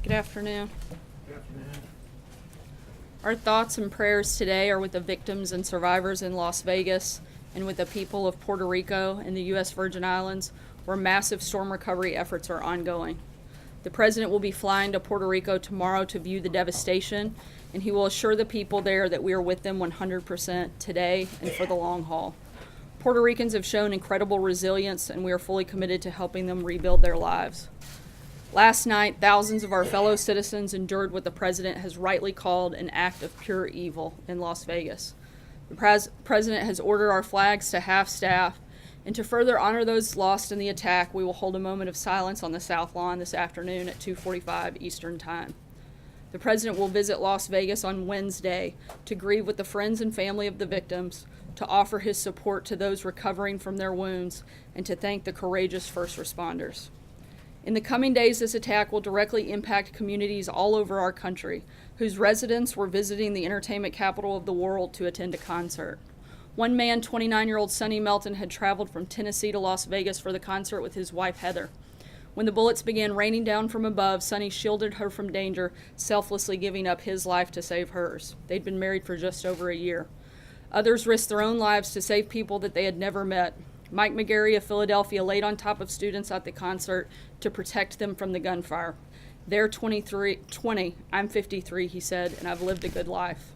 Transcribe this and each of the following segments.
Good afternoon. Our thoughts and prayers today are with the victims and survivors in Las Vegas and with the people of Puerto Rico and the U.S. Virgin Islands, where massive storm recovery efforts are ongoing. The President will be flying to Puerto Rico tomorrow to view the devastation, and he will assure the people there that we are with them 100% today and for the long haul. Puerto Ricans have shown incredible resilience, and we are fully committed to helping them rebuild their lives. Last night, thousands of our fellow citizens endured what the President has rightly called an act of pure evil in Las Vegas. The President has ordered our flags to half-staff, and to further honor those lost in the attack, we will hold a moment of silence on the South Lawn this afternoon at 2:45 Eastern Time. The President will visit Las Vegas on Wednesday to grieve with the friends and family of the victims, to offer his support to those recovering from their wounds, and to thank the courageous first responders. In the coming days, this attack will directly impact communities all over our country, whose residents were visiting the entertainment capital of the world to attend a concert. One man, 29-year-old Sonny Melton, had traveled from Tennessee to Las Vegas for the concert with his wife, Heather. When the bullets began raining down from above, Sonny shielded her from danger, selflessly giving up his life to save hers. They'd been married for just over a year. Others risked their own lives to save people that they had never met. Mike McGarry of Philadelphia laid on top of students at the concert to protect them from the gunfire. They're 20, I'm 53, he said, and I've lived a good life.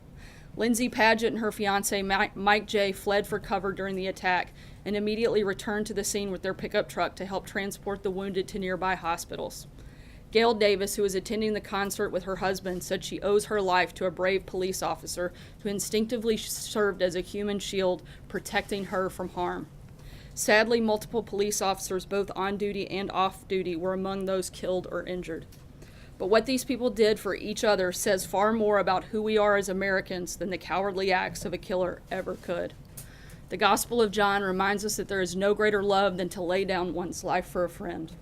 Lindsay Padgett and her fiance, Mike J., fled for cover during the attack and immediately returned to the scene with their pickup truck to help transport the wounded to nearby hospitals. Gail Davis, who was attending the concert with her husband, said she owes her life to a brave police officer who instinctively served as a human shield, protecting her from harm. Sadly, multiple police officers, both on duty and off duty, were among those killed or injured. But what these people did for each other says far more about who we are as Americans than the cowardly acts of a killer ever could. The Gospel of John reminds us that there is no greater love than to lay down one's life for a friend.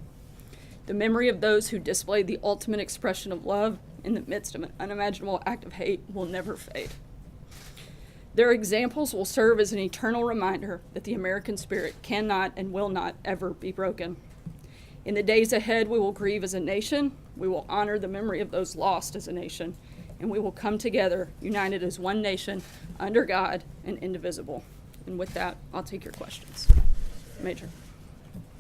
The memory of those who displayed the ultimate expression of love in the midst of an unimaginable act of hate will never fade. Their examples will serve as an eternal reminder that the American spirit cannot and will not ever be broken. In the days ahead, we will grieve as a nation, we will honor the memory of those lost as a nation, and we will come together, united as one nation, under God and indivisible. And with that, I'll take your questions. Major.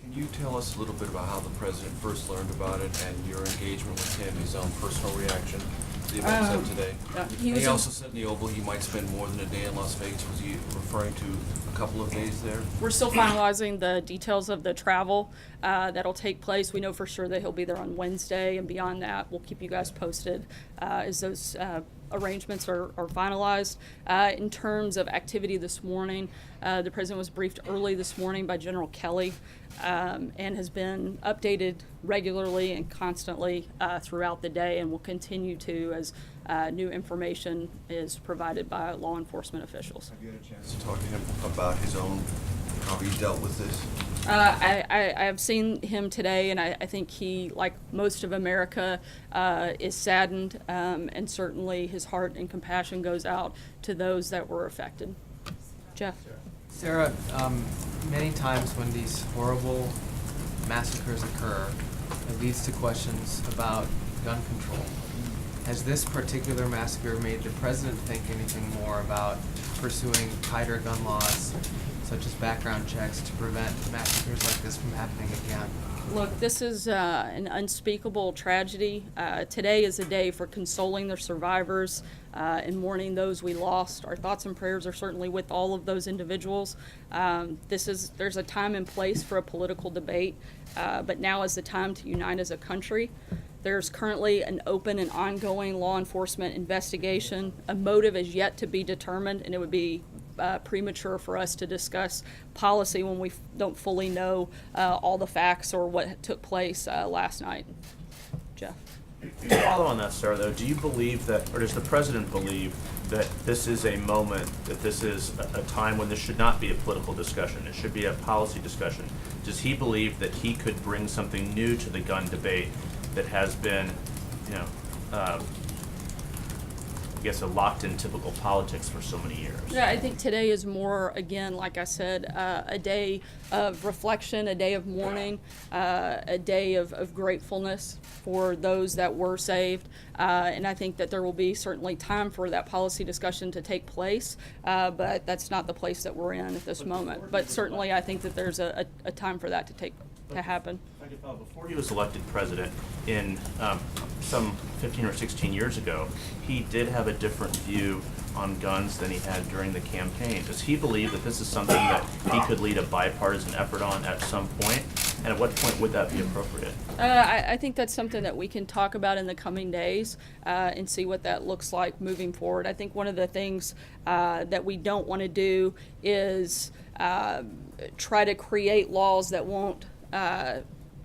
Can you tell us a little bit about how the President first learned about it and your engagement with him, his own personal reaction to the events of today? He also said in the Oval he might spend more than a day in Las Vegas. Was he referring to a couple of days there? We're still finalizing the details of the travel that'll take place. We know for sure that he'll be there on Wednesday, and beyond that, we'll keep you guys posted as those arrangements are finalized. In terms of activity this morning, the President was briefed early this morning by General Kelly and has been updated regularly and constantly throughout the day, and will continue to as new information is provided by law enforcement officials. Have you had a chance to talk to him about his own, how he dealt with this? I have seen him today, and I think he, like most of America, is saddened, and certainly his heart and compassion goes out to those that were affected. Jeff? Sarah, many times when these horrible massacres occur, it leads to questions about gun control. Has this particular massacre made the President think anything more about pursuing tighter gun laws, such as background checks, to prevent massacres like this from happening again? Look, this is an unspeakable tragedy. Today is a day for consoling the survivors and mourning those we lost. Our thoughts and prayers are certainly with all of those individuals. There's a time and place for a political debate, but now is the time to unite as a country. There's currently an open and ongoing law enforcement investigation. A motive is yet to be determined, and it would be premature for us to discuss policy when we don't fully know all the facts or what took place last night. Jeff? To follow on that, Sarah, though, do you believe that, or does the President believe that this is a moment, that this is a time when this should not be a political discussion, it should be a policy discussion? Does he believe that he could bring something new to the gun debate that has been, I guess, locked in typical politics for so many years. Yeah, I think today is more, again, like I said, a day of reflection, a day of mourning, a day of gratefulness for those that were saved. And I think that there will be certainly time for that policy discussion to take place, but that's not the place that we're in at this moment. But certainly I think that there's a time for that to happen. Before he was elected president in some 15 or 16 years ago, he did have a different view on guns than he had during the campaign. Does he believe that this is something that he could lead a bipartisan effort on at some point? And at what point would that be appropriate? I think that's something that we can talk about in the coming days and see what that looks like moving forward. I think one of the things that we don't want to do is try to create laws that won't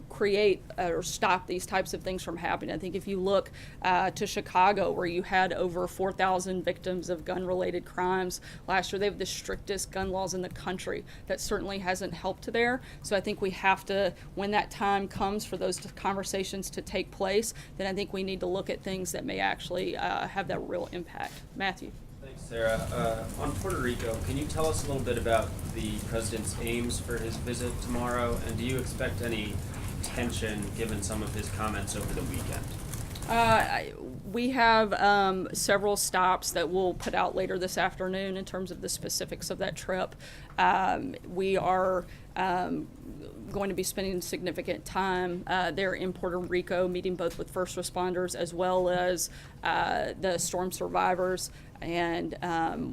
create or stop these types of things from happening. I think if you look to Chicago, where you had over 4,000 victims of gun-related crimes last year, they have the strictest gun laws in the country. That certainly hasn't helped there. So I think we have to, when that time comes for those conversations to take place, then I think we need to look at things that may actually have that real impact. Matthew. Thanks, Sarah. On Puerto Rico, can you tell us a little bit about the president's aims for his visit tomorrow, and do you expect any tension given some of his comments over the weekend? We have several stops that we'll put out later this afternoon in terms of the specifics of that trip. We are going to be spending significant time there in Puerto Rico, meeting both with first responders as well as the storm survivors, and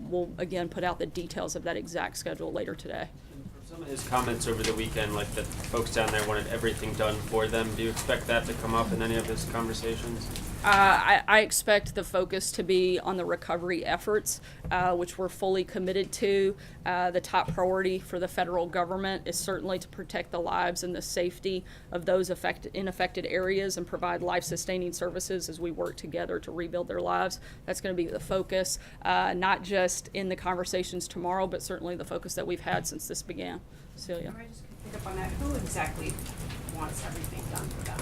we'll again put out the details of that exact schedule later today. Some of his comments over the weekend, like that folks down there wanted everything done for them, do you expect that to come up in any of his conversations? I expect the focus to be on the recovery efforts, which we're fully committed to. The top priority for the federal government is certainly to protect the lives and the safety of those in affected areas and provide life-sustaining services as we work together to rebuild their lives. That's going to be the focus, not just in the conversations tomorrow, but certainly the focus that we've had since this began. Celia. I just pick up on that. Who exactly wants everything done for them?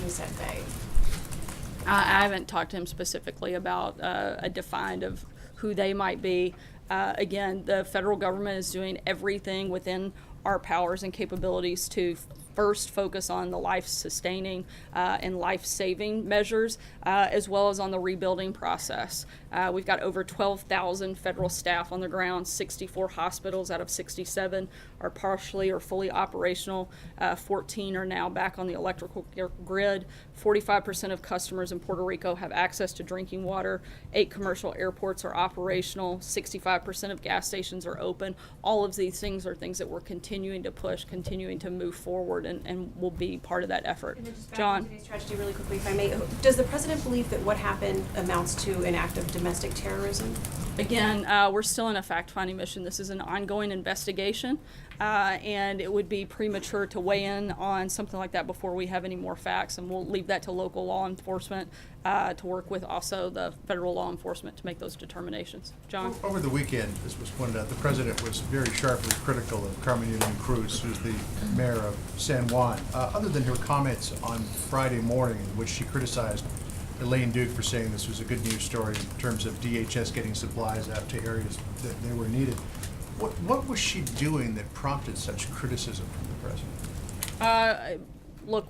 Who said they? I haven't talked to him specifically about a defined of who they might be. Again, the federal government is doing everything within our powers and capabilities to first focus on the life-sustaining and life-saving measures, as well as on the rebuilding process. We've got over 12,000 federal staff on the ground. 64 hospitals out of 67 are partially or fully operational. 14 are now back on the electrical grid. 45% of customers in Puerto Rico have access to drinking water. 8 commercial airports are operational. 65% of gas stations are open. All of these things are things that we're continuing to push, continuing to move forward, and will be part of that effort. And then just back John. to today's tragedy really quickly, if I may. Does the president believe that what happened amounts to an act of domestic terrorism? Again, we're still in a fact-finding mission. This is an ongoing investigation, and it would be premature to weigh in on something like that before we have any more facts, and we'll leave that to local law enforcement to work with also the federal law enforcement to make those determinations. John? Over the weekend, as was pointed out, the president was very sharply critical of Carmen Yulín Cruz, who's the mayor of San Juan. Other than her comments on Friday morning, in which she criticized Elaine Duke for saying this was a good news story in terms of DHS getting supplies out to areas that they were needed, what was she doing that prompted such criticism from the president? Look,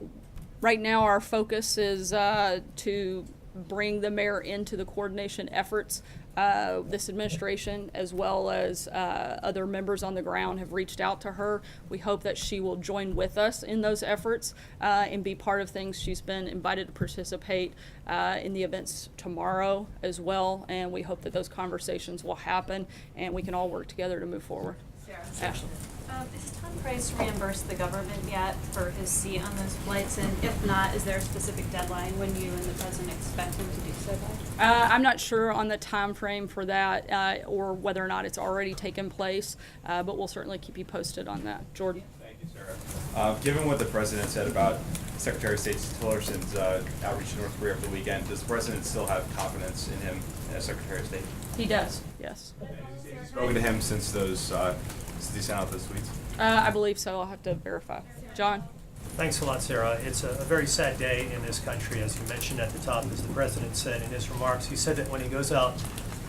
right now our focus is to bring the mayor into the coordination efforts. This administration, as well as other members on the ground, have reached out to her. We hope that she will join with us in those efforts and be part of things. She's been invited to participate in the events tomorrow as well, and we hope that those conversations will happen and we can all work together to move forward. Sarah. Ashley. Is Tom Price reimbursed the government yet for his seat on those flights? And if not, is there a specific deadline when you and the president expect him to do so by? I'm not sure on the time frame for that or whether or not it's already taken place, but we'll certainly keep you posted on that. Jordan. Thank you, Sarah. Given what the president said about Secretary of State Tillerson's outreach to North Korea over the weekend, does the president still have confidence in him as Secretary of State? He does, yes. Has he spoken to him since those since he sent out those tweets? I believe so. I'll have to verify. John? Thanks a lot, Sarah. It's a very sad day in this country, as you mentioned at the top, as the president said in his remarks. He said that when he goes out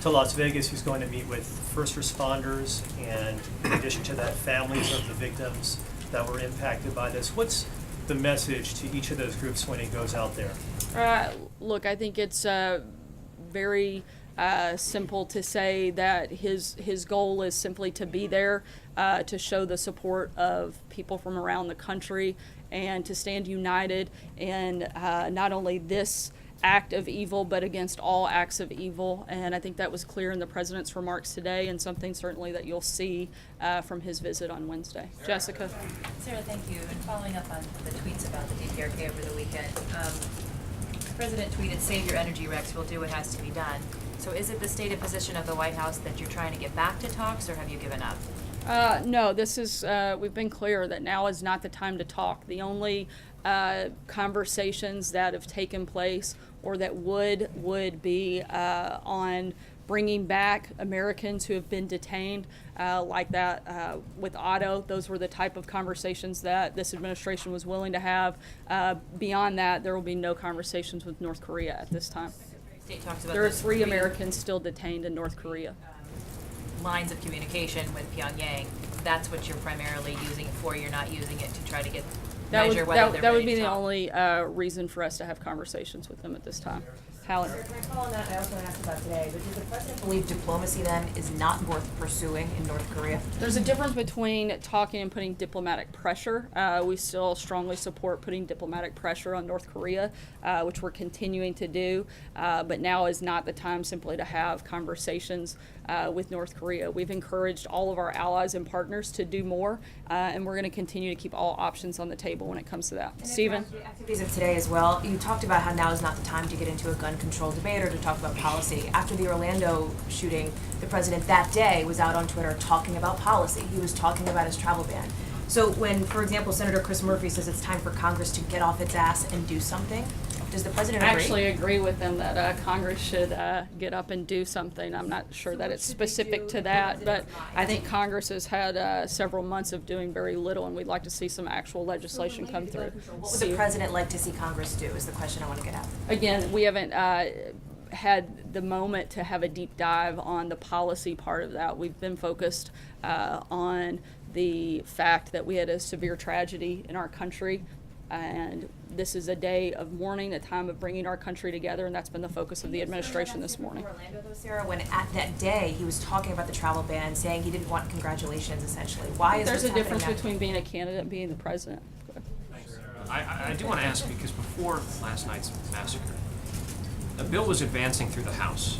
to Las Vegas, he's going to meet with first responders and, in addition to that, families of the victims that were impacted by this. What's the message to each of those groups when he goes out there? Look, I think it's very simple to say that his goal is simply to be there to show the support of people from around the country and to stand united in not only this act of evil, but against all acts of evil. And I think that was clear in the president's remarks today, and something certainly that you'll see from his visit on Wednesday. Jessica. Sarah, thank you. And following up on the tweets about the DPRK over the weekend, the president tweeted, "Save your energy, Rex. We'll do what has to be done." So is it the stated position of the White House that you're trying to get back to talks, or have you given up? No, this is, we've been clear that now is not the time to talk. The only conversations that have taken place or that would be on bringing back Americans who have been detained, like that with Otto. Those were the type of conversations that this administration was willing to have. Beyond that, there will be no conversations with North Korea at this time. State talks about There are those 3 Americans still detained in North Korea. lines of communication with Pyongyang. That's what you're primarily using it for. You're not using it to try to measure whether they're that would ready be to the talk. only reason for us to have conversations with them at this time. Helen. Sir, can I follow on that? I also asked about today, but does the president believe diplomacy then is not worth pursuing in North Korea? There's a difference between talking and putting diplomatic pressure. We still strongly support putting diplomatic pressure on North Korea, which we're continuing to do. But now is not the time simply to have conversations with North Korea. We've encouraged all of our allies and partners to do more, and we're going to continue to keep all options on the table when it comes to that. Stephen? The activities of today as well, you talked about how now is not the time to get into a gun control debate or to talk about policy. After the Orlando shooting, the president that day was out on Twitter talking about policy. He was talking about his travel ban. So when, for example, Senator Chris Murphy says it's time for Congress to get off its ass and do something, does the president I agree? actually agree with them that Congress should get up and do something. I'm not sure that it's specific to that, but I think Congress has had several months of doing very little, and we'd like to see some actual legislation come through. What would the president like to see Congress do is the question I want to get at. Again, we haven't had the moment to have a deep dive on the policy part of that. We've been focused on the fact that we had a severe tragedy in our country, and this is a day of mourning, a time of bringing our country together, and that's been the focus of the administration this morning. Orlando, though, Sarah, when at that day he was talking about the travel ban, saying he didn't want congratulations, essentially. Why is There's this a difference happening now? between being a candidate and being the president. I do want to ask, because before last night's massacre, a bill was advancing through the House.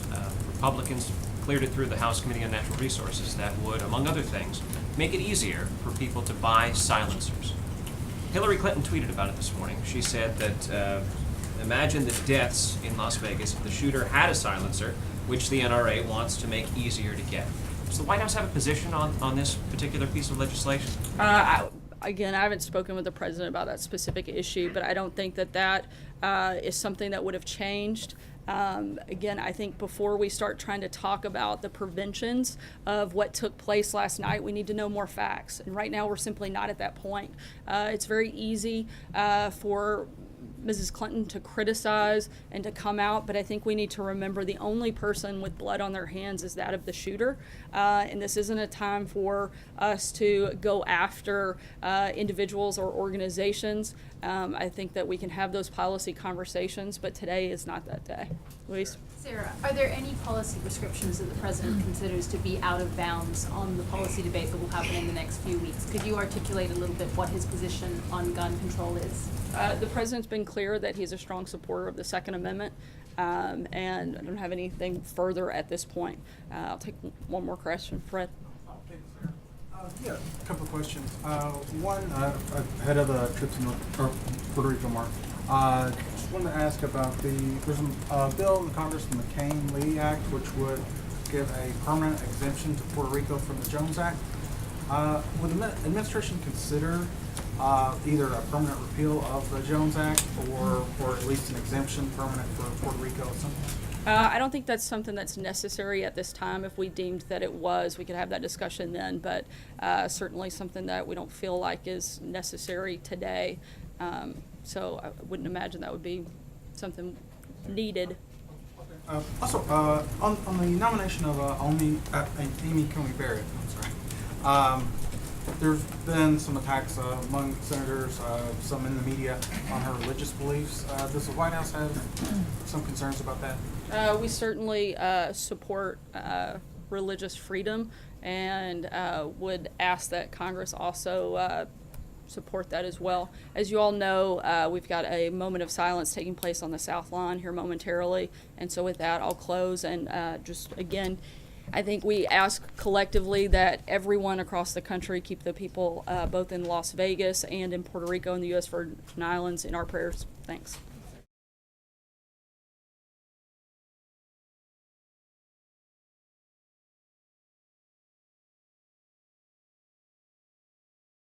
Republicans cleared it through the House Committee on Natural Resources that would, among other things, make it easier for people to buy silencers. Hillary Clinton tweeted about it this morning. She said that imagine the deaths in Las Vegas if the shooter had a silencer, which the NRA wants to make easier to get. Does the White House have a position on this particular piece of legislation? Again, I haven't spoken with the president about that specific issue, but I don't think that is something that would have changed. Again, I think before we start trying to talk about the preventions of what took place last night, we need to know more facts. And right now, we're simply not at that point. It's very easy for Mrs. Clinton to criticize and to come out, but I think we need to remember the only person with blood on their hands is that of the shooter, and this isn't a time for us to go after individuals or organizations. I think that we can have those policy conversations, but today is not that day. Luis? Sarah, are there any policy prescriptions that the president considers to be out of bounds on the policy debate that will happen in the next few weeks? Could you articulate a little bit what his position on gun control is? The president's been clear that he's a strong supporter of the Second Amendment, and I don't have anything further at this point. I'll take one more question. Fred? Yeah, a couple of questions. One, ahead of the trip to Puerto Rico, Mark. Just wanted to ask about there's a bill in the Congress, the McCain-Lee Act, which would give a permanent exemption to Puerto Rico from the Jones Act. Would the administration consider either a permanent repeal of the Jones Act or at least an exemption permanent for Puerto Rico or something? I don't think that's something that's necessary at this time. If we deemed that it was, we could have that discussion then, but certainly something that we don't feel like is necessary today. So I wouldn't imagine that would be something needed. Also, on the nomination of Amy Coney Barrett, I'm sorry. There's been some attacks among senators, some in the media, on her religious beliefs. Does the White House have some concerns about that? We certainly support religious freedom and would ask that Congress also support that as well. As you all know, we've got a moment of silence taking place on the South Lawn here momentarily, and so with that, I'll close and just again, I think we ask collectively that everyone across the country keep the people both in Las Vegas and in Puerto Rico and the U.S. Virgin Islands in our prayers. Thanks.